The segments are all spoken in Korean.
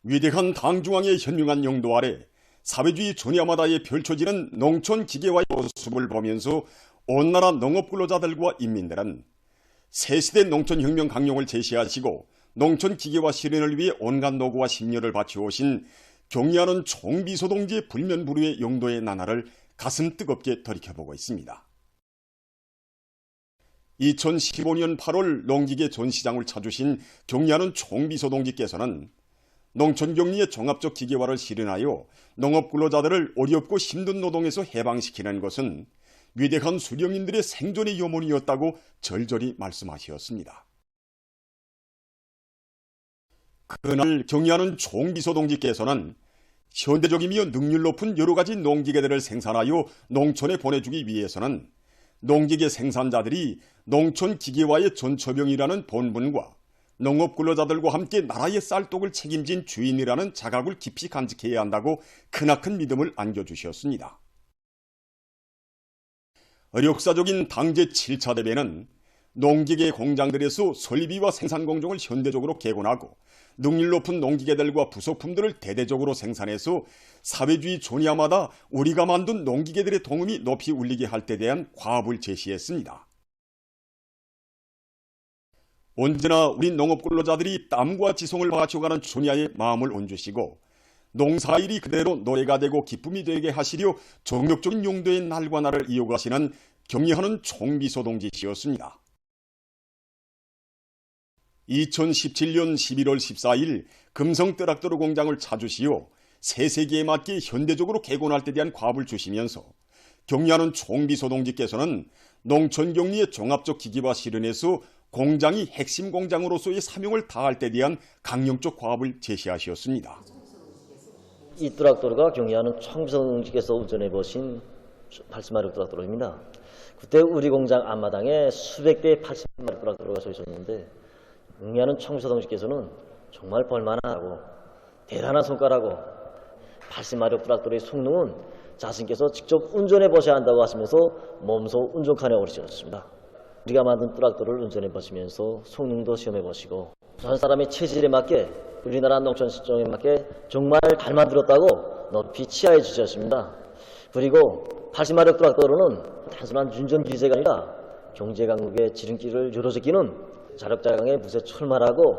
위대한 당중앙의 현명한 용도 아래 사회주의 존야마다에 펼쳐지는 농촌 기계화의 모습을 보면서 온 나라 농업 근로자들과 인민들은 새시대 농촌혁명 강령을 제시하시고 농촌 기계화 실현을 위해 온갖 노고와 심려를 바쳐오신 경리하는 총비소동지의 불면불후의 용도의 나날을 가슴 뜨겁게 돌이켜보고 있습니다. 2015년 8월 농기계 전시장을 찾으신 경리하는 총비소동지께서는 농촌격리의 종합적 기계화를 실현하여 농업 근로자들을 어렵고 힘든 노동에서 해방시키는 것은 위대한 수령님들의 생존의 염원이었다고 절절히 말씀하셨습니다. 그날 경리하는 총비소동지께서는 현대적이며 능률 높은 여러 가지 농기계들을 생산하여 농촌에 보내주기 위해서는 농기계 생산자들이 농촌 기계화의 전처병이라는 본분과 농업 근로자들과 함께 나라의 쌀떡을 책임진 주인이라는 자각을 깊이 간직해야 한다고 크나큰 믿음을 안겨주셨습니다. 역사적인 당제 7차 대회는 농기계 공장들에서 설비와 생산 공정을 현대적으로 개건하고 능률 높은 농기계들과 부속품들을 대대적으로 생산해서 사회주의 존야마다 우리가 만든 농기계들의 동음이 높이 울리게 할 때 대한 과업을 제시했습니다. 언제나 우리 농업 근로자들이 땀과 지성을 바쳐가는 존야의 마음을 얹으시고 농사일이 그대로 노래가 되고 기쁨이 되게 하시려 정력적인 용도의 날과 날을 이어가시는 경리하는 총비소동지시였습니다. 2017년 11월 14일 금성 트랙터 공장을 찾으시어 새 세기에 맞게 현대적으로 개건할 때 대한 과업을 주시면서 경리하는 총비소동지께서는 농촌격리의 종합적 기기화 실현에서 공장이 핵심 공장으로서의 사명을 다할 때 대한 강령적 과업을 제시하셨습니다. 이 트랙터가 경리하는 총비소동지께서 운전해 보신 80마력 트랙터입니다. 그때 우리 공장 앞마당에 수백 대의 80마력 트랙터가 서 있었는데 경리하는 총비소동지께서는 정말 볼만하고 대단한 성과라고 80마력 트랙터의 성능은 자신께서 직접 운전해 보셔야 한다고 하시면서 몸소 운전칸에 오르셨습니다. 우리가 만든 트랙터를 운전해 보시면서 성능도 시험해 보시고 전 사람의 체질에 맞게 우리나라 농촌 시장에 맞게 정말 잘 만들었다고 높이 치하해 주셨습니다. 그리고 80마력 트랙터로는 단순한 운전 기세가 아니라 경제 강국의 지름길을 열어제끼는 자력자강의 무쇠 철마라고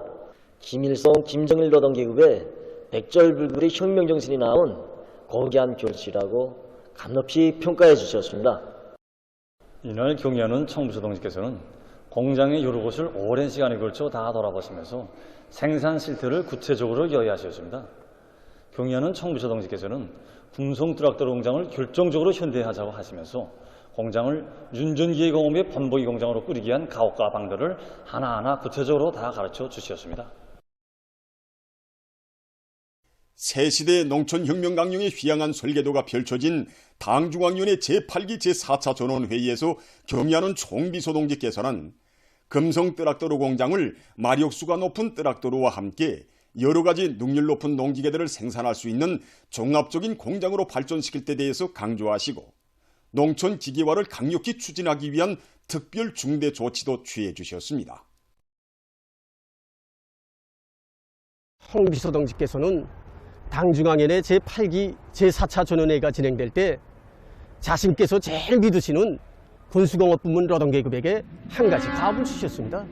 김일성, 김정일 노동계급의 백절불굴의 혁명정신이 나온 고귀한 결실이라고 감높이 평가해 주셨습니다. 이날 경리하는 총비소동지께서는 공장의 여러 곳을 오랜 시간에 걸쳐 다 돌아보시면서 생산 실태를 구체적으로 여의하셨습니다. 경리하는 총비소동지께서는 금성 트랙터 공장을 결정적으로 현대화하자고 하시면서 공장을 윤전기계 공업의 본보기 공장으로 꾸리기 위한 가옥과 방도를 하나하나 구체적으로 다 가르쳐 주셨습니다. 새시대 농촌혁명 강령의 휘황한 설계도가 펼쳐진 당중앙위원회 제8기 제4차 전원회의에서 경리하는 총비소동지께서는 금성 트랙터로 공장을 마력수가 높은 트랙터로와 함께 여러 가지 능률 높은 농기계들을 생산할 수 있는 종합적인 공장으로 발전시킬 때 대해서 강조하시고 농촌 기계화를 강력히 추진하기 위한 특별 중대 조치도 취해 주셨습니다. 총비소동지께서는 당중앙위원회 제8기 제4차 전원회의가 진행될 때 자신께서 제일 믿으시는 군수공업부문 노동계급에게 한 가지 가업을 주셨습니다.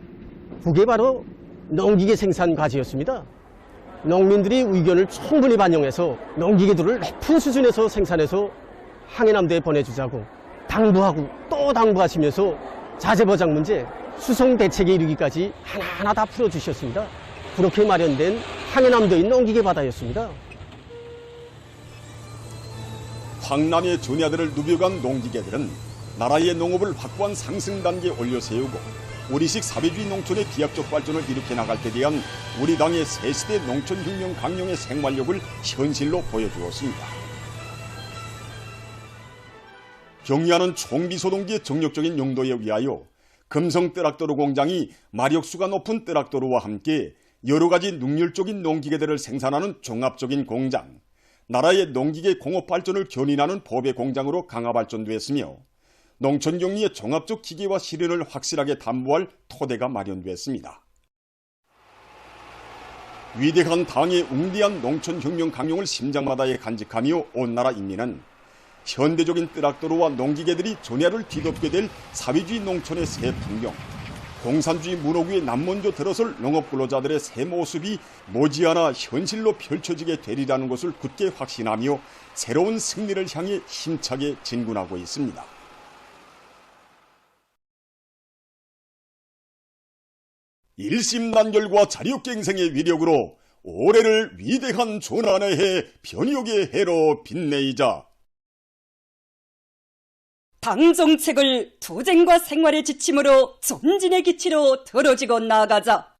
그게 바로 농기계 생산 과제였습니다. 농민들이 의견을 충분히 반영해서 농기계들을 높은 수준에서 생산해서 항해남도에 보내주자고 당부하고 또 당부하시면서 자재보장 문제, 수송 대책에 이르기까지 하나하나 다 풀어주셨습니다. 그렇게 마련된 항해남도의 농기계 바다였습니다. 황남의 전야들을 누벼간 농기계들은 나라의 농업을 확고한 상승 단계에 올려세우고 우리식 사회주의 농촌의 비약적 발전을 일으켜 나갈 때 대한 우리 당의 새시대 농촌혁명 강령의 생활력을 현실로 보여주었습니다. 경리하는 총비소동지의 정력적인 용도에 의하여 금성 트랙터로 공장이 마력수가 높은 트랙터로와 함께 여러 가지 능률적인 농기계들을 생산하는 종합적인 공장, 나라의 농기계 공업 발전을 견인하는 보배 공장으로 강화 발전되었으며 농촌격리의 종합적 기계화 실현을 확실하게 담보할 토대가 마련됐습니다. 위대한 당의 웅대한 농촌혁명 강령을 심장마다에 간직하며 온 나라 인민은 현대적인 트랙터로와 농기계들이 전야를 뒤덮게 될 사회주의 농촌의 새 풍경, 공산주의 문호구에 남먼저 들어설 농업근로자들의 새 모습이 머지않아 현실로 펼쳐지게 되리라는 것을 굳게 확신하며 새로운 승리를 향해 힘차게 진군하고 있습니다. 일심단결과 자력갱생의 위력으로 올해를 위대한 전환의 해, 변혁의 해로 빛내이자 당 정책을 투쟁과 생활의 지침으로 전진의 기치로 들어지고 나아가자.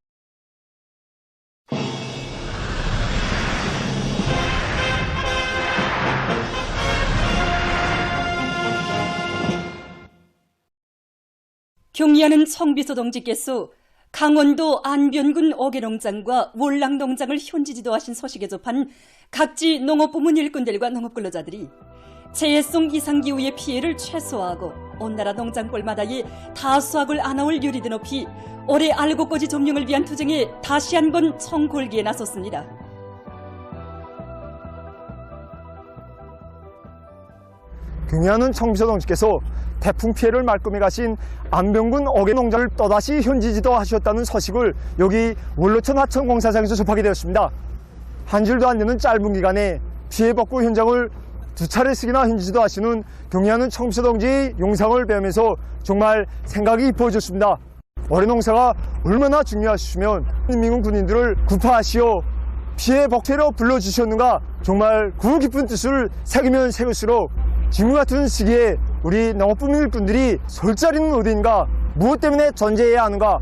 경의하는 청비서 동지께서 강원도 안변군 어개농장과 월랑농장을 현지 지도하신 서식에 접한 각지 농업부문 일꾼들과 농업근로자들이 재해성 이상기후의 피해를 최소화하고 온 나라 농장골마다의 다수학을 안아올 유리드 높이 올해 알곡거지 점령을 위한 투쟁에 다시 한번 청골기에 나섰습니다. 경의하는 청비서 동지께서 태풍 피해를 말끔히 가신 안변군 어개농장을 또다시 현지 지도하셨다는 소식을 여기 원로천 하천공사장에서 접하게 되었습니다. 한 줄도 안 되는 짧은 기간에 피해 복구 현장을 2차례씩이나 현지 지도하시는 경의하는 청비서 동지의 용상을 배우면서 정말 생각이 깊어졌습니다. 올해 농사가 얼마나 중요하시면 인민군 군인들을 구파하시어 피해 복귀로 불러주셨는가, 정말 그 깊은 뜻을 새기면 새길수록 지금 같은 시기에 우리 농업부문 일꾼들이 설 자리는 어디인가, 무엇 때문에 존재해야 하는가,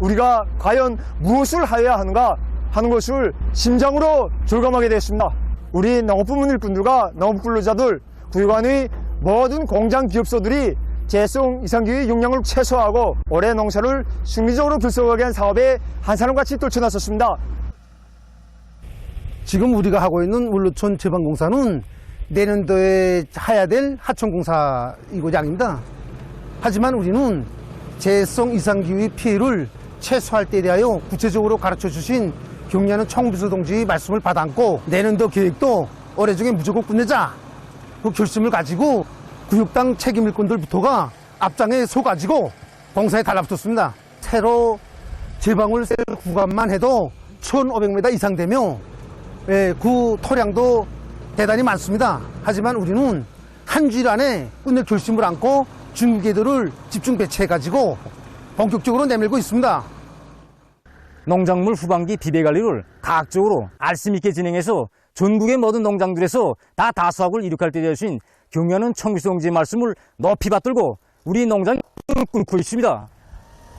우리가 과연 무엇을 해야 하는가 하는 것을 심장으로 절감하게 되었습니다. 우리 농업부문 일꾼들과 농업근로자들, 구역안의 모든 공장 기업소들이 재해성 이상기후의 영향을 최소화하고 올해 농사를 승리적으로 불성하게 한 사업에 한 사람같이 떨쳐나섰습니다. 지금 우리가 하고 있는 원로천 제방공사는 내년도에 해야 될 하천공사 이곳이 아닙니다. 하지만 우리는 재해성 이상기후의 피해를 최소화할 때 대하여 구체적으로 가르쳐 주신 경의하는 청비서 동지의 말씀을 받아안고 내년도 계획도 올해 중에 무조건 끝내자, 그 결심을 가지고 구역당 책임일꾼들부터가 앞장에 서가지고 공사에 달라붙었습니다. 새로 제방을 셀 구간만 해도 1,500m 이상 되며 그 토량도 대단히 많습니다. 하지만 우리는 한 주일 안에 끝낼 결심을 안고 중개들을 집중 배치해가지고 본격적으로 내밀고 있습니다. 농작물 후반기 비배 관리를 과학적으로 알심 있게 진행해서 전국의 모든 농장들에서 다 다수학을 이룩할 때 되신 경의하는 청비서 동지의 말씀을 높이 받들고 우리 농장이 끓고 있습니다.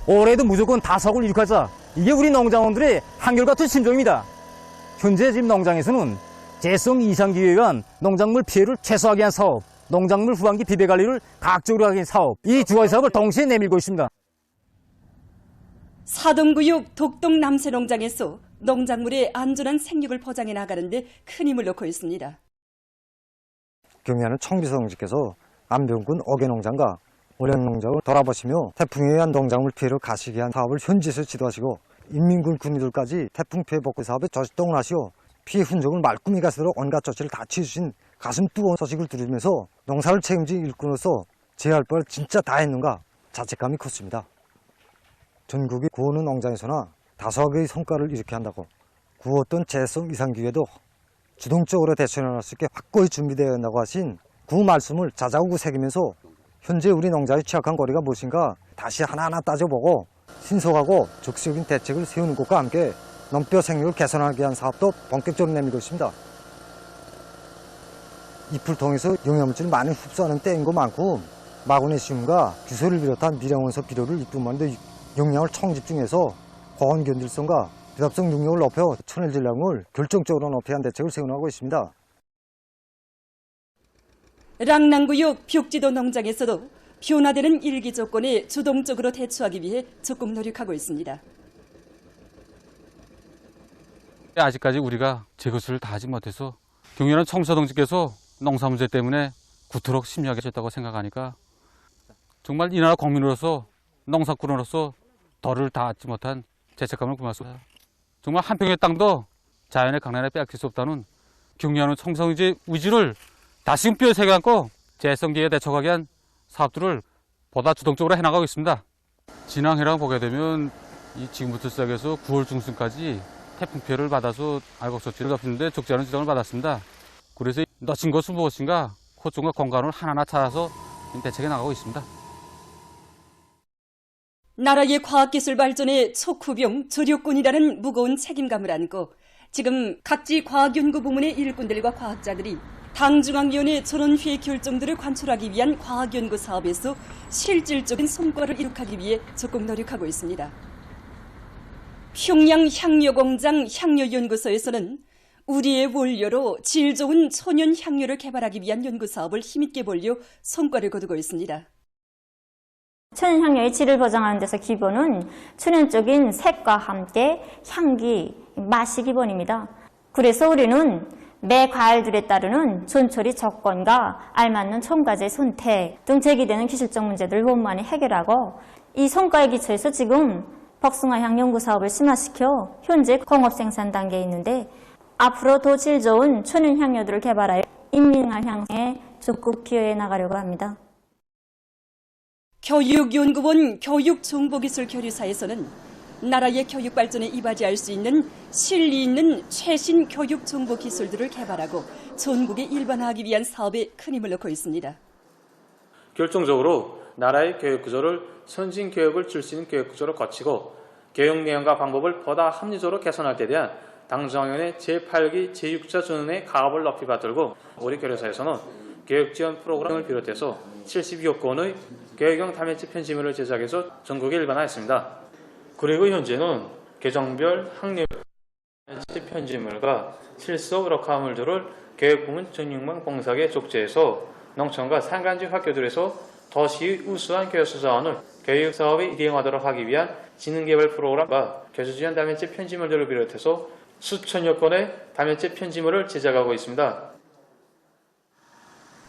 올해도 무조건 다수학을 이룩하자, 이게 우리 농장원들의 한결같은 심정입니다. 현재 지금 농장에서는 재해성 이상기후에 의한 농작물 피해를 최소화하기 위한 사업, 농작물 후반기 비배 관리를 과학적으로 하기 위한 사업, 이 두 가지 사업을 동시에 내밀고 있습니다. 사동구역 독동 남새농장에서 농작물의 안전한 생육을 보장해 나가는데 큰 힘을 놓고 있습니다. 경의하는 청비서 동지께서 안변군 어개농장과 월양농장을 돌아보시며 태풍에 의한 농작물 피해를 가시게 한 사업을 현지에서 지도하시고 인민군 군인들까지 태풍 피해 복구 사업에 조직동을 하시어 피해 흔적을 말끔히 가시도록 온갖 조치를 다 취해주신 가슴 뜨거운 소식을 들으면서 농사를 책임진 일꾼으로서 제 할 바를 진짜 다 했는가 자책감이 컸습니다. 전국의 구호는 농장에서나 다수학의 성과를 이렇게 한다고 구었던 재해성 이상기후에도 주동적으로 대처할 수 있게 확고히 준비되어야 한다고 하신 그 말씀을 자자고 새기면서 현재 우리 농장의 취약한 거리가 무엇인가 다시 하나하나 따져보고 신속하고 적극적인 대책을 세우는 것과 함께 농뼈 생육을 개선하기 위한 사업도 본격적으로 내밀고 있습니다. 잎을 통해서 영양물질을 많이 흡수하는 때인 것만큼 마그네슘과 규소를 비롯한 미량원소 비료를 잎분만데 영양을 총집중해서 고온 견딜성과 비답성 능력을 높여 천일 질량을 결정적으로 높이한 대책을 세워나가고 있습니다. 랑랑구역 벽지도 농장에서도 변화되는 일기 조건에 주동적으로 대처하기 위해 적극 노력하고 있습니다. 아직까지 우리가 제 것을 다 하지 못해서 경의하는 청비서 동지께서 농사 문제 때문에 구토록 심려하게 하셨다고 생각하니까 정말 이 나라 국민으로서 농사꾼으로서 덜을 다하지 못한 죄책감을 품었습니다. 정말 한 평의 땅도 자연의 강란에 빼앗길 수 없다는 경려하는 청소동지 의지를 다시금 뼈에 새겨안고 재해성기에 대처하기 위한 사업들을 보다 주동적으로 해나가고 있습니다. 지난 해랑 보게 되면 지금부터 시작해서 9월 중순까지 태풍 피해를 받아서 알곡 조치를 덮는데 적지 않은 지적을 받았습니다. 그래서 놓친 것은 무엇인가 호점과 공간을 하나하나 찾아서 대책해 나가고 있습니다. 나라의 과학기술 발전에 촉후병, 조력군이라는 무거운 책임감을 안고 지금 각지 과학연구부문의 일꾼들과 과학자들이 당중앙위원회 전원회의 결정들을 관철하기 위한 과학연구 사업에서 실질적인 성과를 이룩하기 위해 적극 노력하고 있습니다. 평양 향료공장 향료연구소에서는 우리의 원료로 질 좋은 천연 향료를 개발하기 위한 연구 사업을 힘있게 벌려 성과를 거두고 있습니다. 천연 향료의 질을 보장하는 데서 기본은 천연적인 색과 함께 향기, 맛이 기본입니다. 그래서 우리는 매 과일들에 따르는 존처리 조건과 알맞는 첨가제 선택 등 제기되는 기술적 문제들을 원만히 해결하고 이 성과에 기초해서 지금 복숭아향 연구 사업을 심화시켜 현재 공업 생산 단계에 있는데 앞으로 더 질 좋은 천연 향료들을 개발하여 인민을 향해 적극 기여해 나가려고 합니다. 교육연구원 교육정보기술교류사에서는 나라의 교육 발전에 이바지할 수 있는 실리 있는 최신 교육 정보 기술들을 개발하고 전국에 일반화하기 위한 사업에 큰 힘을 넣고 있습니다. 결정적으로 나라의 교육 구조를 선진 교육을 줄 수 있는 교육 구조로 거치고 교육 내용과 방법을 보다 합리적으로 개선할 때 대한 당중앙위원회 제8기 제6차 전원의 가업을 높이 받들고 우리 교류사에서는 교육 지원 프로그램을 비롯해서 72여 건의 교육용 다면집 편집물을 제작해서 전국에 일반화했습니다. 그리고 현재는 계정별 학력 다면집 편집물과 실속 럭카물들을 교육부문 전육망 봉사에 족제해서 농촌과 산간지 학교들에서 도시의 우수한 교수 자원을 교육 사업에 이행하도록 하기 위한 지능개발 프로그램과 교수 지원 다면집 편집물들을 비롯해서 수천여 건의 다면집 편집물을 제작하고 있습니다.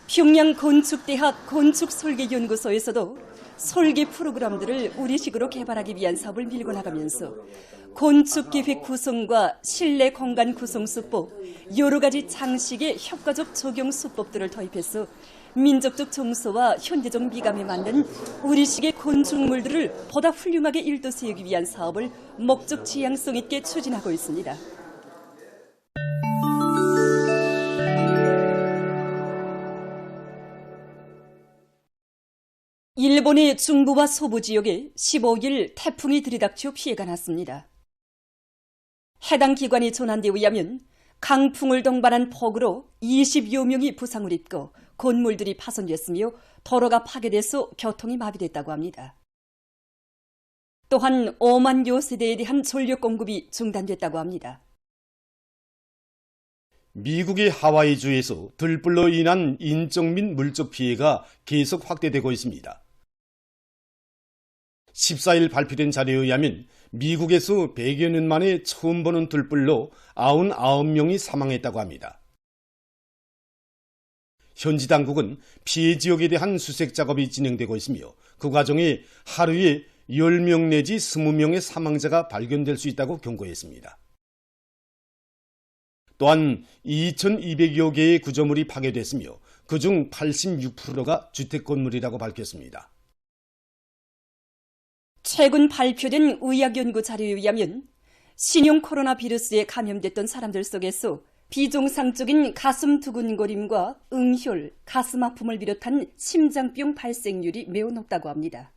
평양 건축대학 건축설계연구소에서도 설계 프로그램들을 우리식으로 개발하기 위한 사업을 밀고 나가면서 건축계획 구성과 실내 공간 구성 수법, 여러 가지 장식의 효과적 적용 수법들을 도입해서 민족적 정서와 현대적 미감에 맞는 우리식의 건축물들을 보다 훌륭하게 일도세우기 위한 사업을 목적 지향성 있게 추진하고 있습니다. 일본의 중부와 서부 지역에 15일 태풍이 들이닥쳐 피해가 났습니다. 해당 기관이 전한 데 의하면 강풍을 동반한 폭우로 20여 명이 부상을 입고 건물들이 파손됐으며 도로가 파괴돼서 교통이 마비됐다고 합니다. 또한 5만여 세대에 대한 전력 공급이 중단됐다고 합니다. 미국의 하와이주에서 들불로 인한 인적 및 물적 피해가 계속 확대되고 있습니다. 14일 발표된 자료에 의하면 미국에서 100여 년 만에 처음 보는 들불로 99명이 사망했다고 합니다. 현지 당국은 피해 지역에 대한 수색 작업이 진행되고 있으며 그 과정에 하루에 10명 내지 20명의 사망자가 발견될 수 있다고 경고했습니다. 또한 2,200여 개의 구조물이 파괴됐으며 그중 86%가 주택 건물이라고 밝혔습니다. 최근 발표된 의학연구 자료에 의하면 신형 코로나 바이러스에 감염됐던 사람들 속에서 비정상적인 가슴 두근거림과 응혈, 가슴 아픔을 비롯한 심장병 발생률이 매우 높다고 합니다.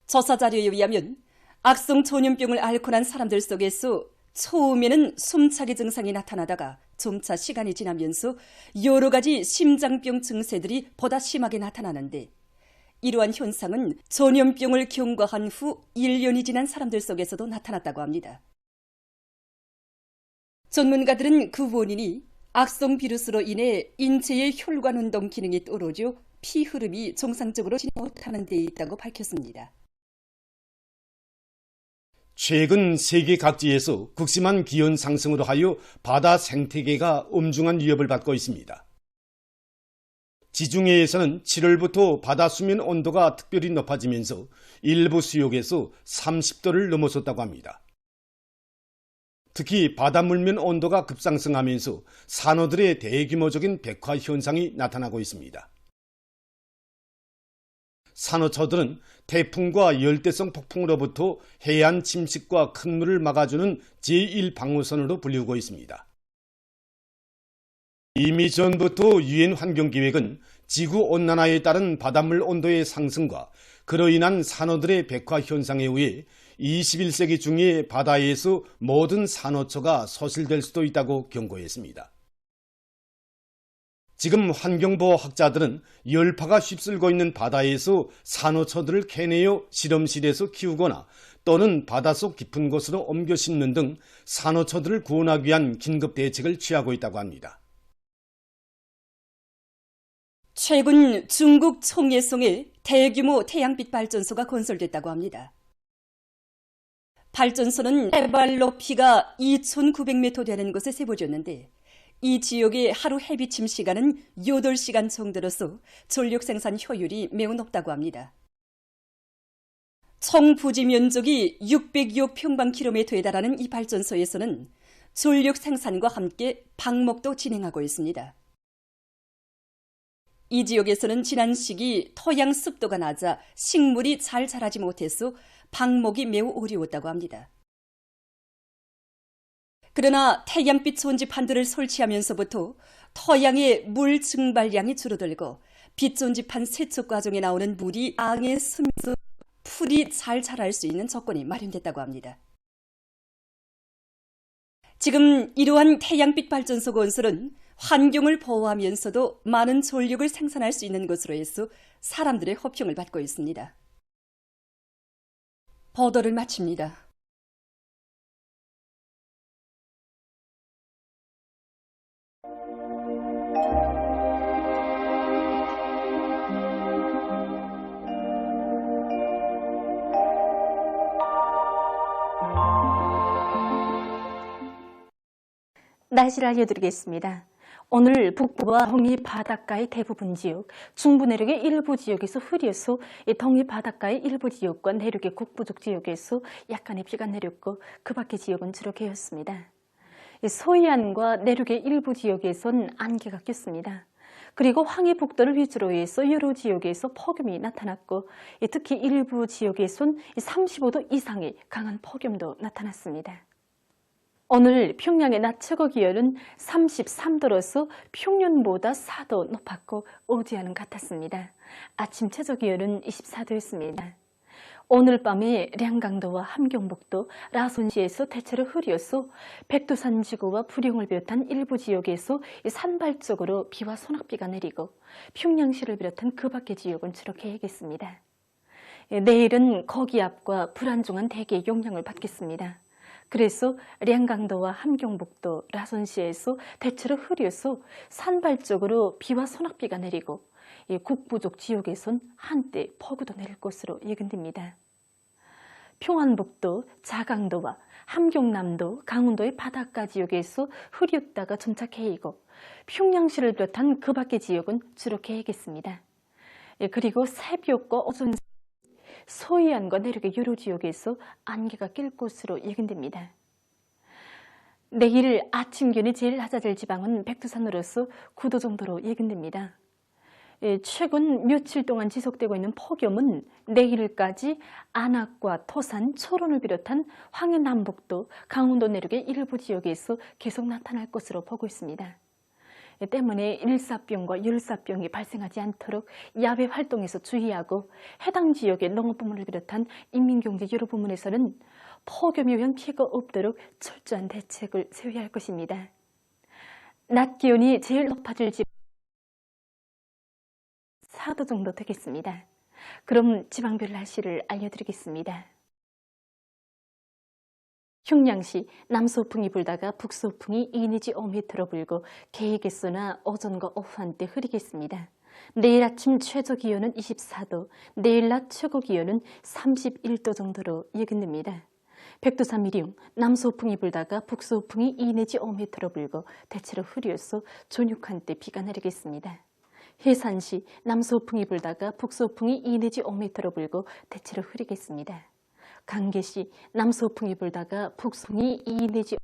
조사 자료에 의하면 악성 전염병을 앓고 난 사람들 속에서 처음에는 숨차기 증상이 나타나다가 점차 시간이 지나면서 여러 가지 심장병 증세들이 보다 심하게 나타나는데 이러한 현상은 전염병을 경과한 후 1년이 지난 사람들 속에서도 나타났다고 합니다. 전문가들은 그 원인이 악성 비루스로 인해 인체의 혈관 운동 기능이 떨어져 피 흐름이 정상적으로 진행 못하는 데 있다고 밝혔습니다. 최근 세계 각지에서 극심한 기온 상승으로 하여 바다 생태계가 엄중한 위협을 받고 있습니다. 지중해에서는 7월부터 바다 수면 온도가 특별히 높아지면서 일부 수역에서 30도를 넘어섰다고 합니다. 특히 바닷물면 온도가 급상승하면서 산호들의 대규모적인 백화 현상이 나타나고 있습니다. 산호초들은 태풍과 열대성 폭풍으로부터 해안 침식과 큰 물을 막아주는 제1방어선으로 불리우고 있습니다. 이미 전부터 유엔 환경기획은 지구온난화에 따른 바닷물 온도의 상승과 그로 인한 산호들의 백화 현상에 의해 21세기 중에 바다에서 모든 산호초가 소실될 수도 있다고 경고했습니다. 지금 환경보호학자들은 열파가 휩쓸고 있는 바다에서 산호초들을 캐내어 실험실에서 키우거나 또는 바닷속 깊은 곳으로 옮겨 심는 등 산호초들을 구원하기 위한 긴급 대책을 취하고 있다고 합니다. 최근 중국 총예성에 대규모 태양빛 발전소가 건설됐다고 합니다. 발전소는 해발 높이가 2,900m 되는 곳에 세워졌는데 이 지역의 하루 해비침 시간은 8시간 정도로서 전력 생산 효율이 매우 높다고 합니다. 총 부지 면적이 602억 평방킬로미터에 달하는 이 발전소에서는 전력 생산과 함께 방목도 진행하고 있습니다. 이 지역에서는 지난 시기 토양 습도가 낮아 식물이 잘 자라지 못해서 방목이 매우 어려웠다고 합니다. 그러나 태양빛 전지판들을 설치하면서부터 토양의 물 증발량이 줄어들고 빛 전지판 세척 과정에 나오는 물이 땅에 스며서 풀이 잘 자랄 수 있는 조건이 마련됐다고 합니다. 지금 이러한 태양빛 발전소 건설은 환경을 보호하면서도 많은 전력을 생산할 수 있는 것으로 해서 사람들의 호평을 받고 있습니다. 보도를 마칩니다. 날씨를 알려드리겠습니다. 오늘 북부와 동해 바닷가의 대부분 지역, 중부 내륙의 일부 지역에서 흐려서 동해 바닷가의 일부 지역과 내륙의 북부쪽 지역에서 약간의 비가 내렸고 그 밖의 지역은 주로 개였습니다. 서해안과 내륙의 일부 지역에선 안개가 꼈습니다. 그리고 황해북도를 위주로 해서 여러 지역에서 폭염이 나타났고 특히 일부 지역에선 35도 이상의 강한 폭염도 나타났습니다. 오늘 평양의 낮 최고 기온은 33도로서 평년보다 4도 높았고 어제와는 같았습니다. 아침 최저 기온은 24도였습니다. 오늘 밤에 량강도와 함경북도, 라손시에서 대체로 흐려서 백두산 지구와 부령을 비롯한 일부 지역에서 산발적으로 비와 소낙비가 내리고 평양시를 비롯한 그 밖의 지역은 주로 개겠습니다. 내일은 거기압과 불안정한 대기의 영향을 받겠습니다. 그래서 량강도와 함경북도, 라손시에서 대체로 흐려서 산발적으로 비와 소낙비가 내리고 국부족 지역에선 한때 폭우도 내릴 것으로 예견됩니다. 평안북도, 자강도와 함경남도, 강원도의 바닷가 지역에서 흐렸다가 점차 개이고 평양시를 비롯한 그 밖의 지역은 주로 개겠습니다. 그리고 새벽과 오전 서해안과 내륙의 여러 지역에서 안개가 낄 것으로 예견됩니다. 내일 아침 기온이 제일 낮아질 지방은 백두산으로서 9도 정도로 예견됩니다. 최근 며칠 동안 지속되고 있는 폭염은 내일까지 안악과 토산, 철원을 비롯한 황해남북도, 강원도 내륙의 일부 지역에서 계속 나타날 것으로 보고 있습니다. 때문에 일사병과 열사병이 발생하지 않도록 야외 활동에서 주의하고 해당 지역의 농업부문을 비롯한 인민경제 여러 부문에서는 폭염에 의한 피해가 없도록 철저한 대책을 세워야 할 것입니다. 낮 기온이 제일 높아질 지방 4도 정도 되겠습니다. 그럼 지방별 날씨를 알려드리겠습니다. 흉양시 남서풍이 불다가 북서풍이 2 내지 5m로 불고 개에게서나 오전과 오후 한때 흐리겠습니다. 내일 아침 최저 기온은 24도, 내일 낮 최고 기온은 31도 정도로 예견됩니다. 백두산 미령 남서풍이 불다가 북서풍이 2 내지 5m로 불고 대체로 흐려서 저녁 한때 비가 내리겠습니다. 해산시 남서풍이 불다가 북서풍이 2 내지 5m로 불고 대체로 흐리겠습니다. 강계시 남서풍이 불다가 북풍이 2 내지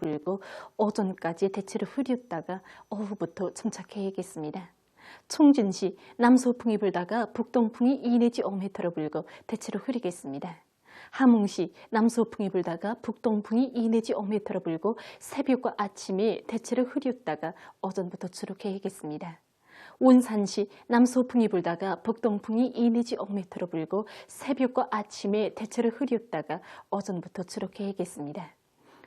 불고 오전까지 대체로 흐렸다가 오후부터 침착해야겠습니다. 총진시 남서풍이 불다가 북동풍이 2 내지 5m로 불고 대체로 흐리겠습니다. 함흥시 남서풍이 불다가 북동풍이 2 내지 5m로 불고 새벽과 아침에 대체로 흐렸다가 오전부터 주룩해야겠습니다. 원산시 남서풍이 불다가 북동풍이 2 내지 5m로 불고 새벽과 아침에 대체로 흐렸다가 오전부터 주룩해야겠습니다.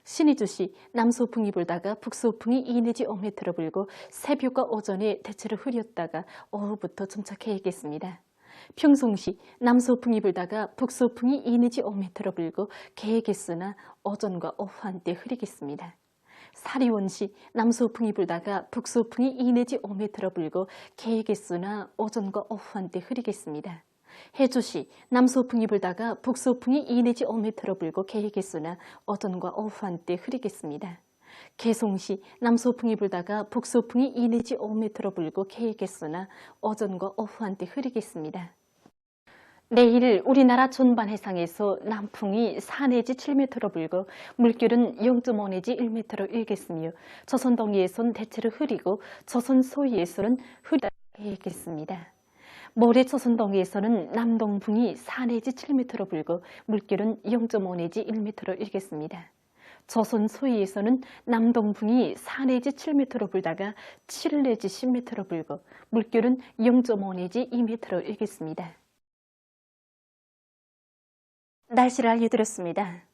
신의주시 남서풍이 불다가 북서풍이 2 내지 5m로 불고 새벽과 오전에 대체로 흐렸다가 오후부터 침착해야겠습니다. 평송시 남서풍이 불다가 북서풍이 2 내지 5m로 불고 개겠으나 오전과 오후 한때 흐리겠습니다. 사리원시 남서풍이 불다가 북서풍이 2 내지 5m로 불고 개겠으나 오전과 오후 한때 흐리겠습니다. 해주시 남서풍이 불다가 북서풍이 2 내지 5m로 불고 개겠으나 오전과 오후 한때 흐리겠습니다. 개송시 남서풍이 불다가 북서풍이 2 내지 5m로 불고 개겠으나 오전과 오후 한때 흐리겠습니다. 내일 우리나라 전반 해상에서 남풍이 4 내지 7m로 불고 물결은 0.5 내지 1m로 일겠으며 조선 동해에선 대체로 흐리고 조선 서해에서는 흐리겠습니다. 모레 조선 동해에서는 남동풍이 4 내지 7m로 불고 물결은 0.5 내지 1m로 일겠습니다. 조선 서해에서는 남동풍이 4 내지 7m로 불다가 7 내지 10m로 불고 물결은 0.5 내지 2m로 일겠습니다. 날씨를 알려드렸습니다.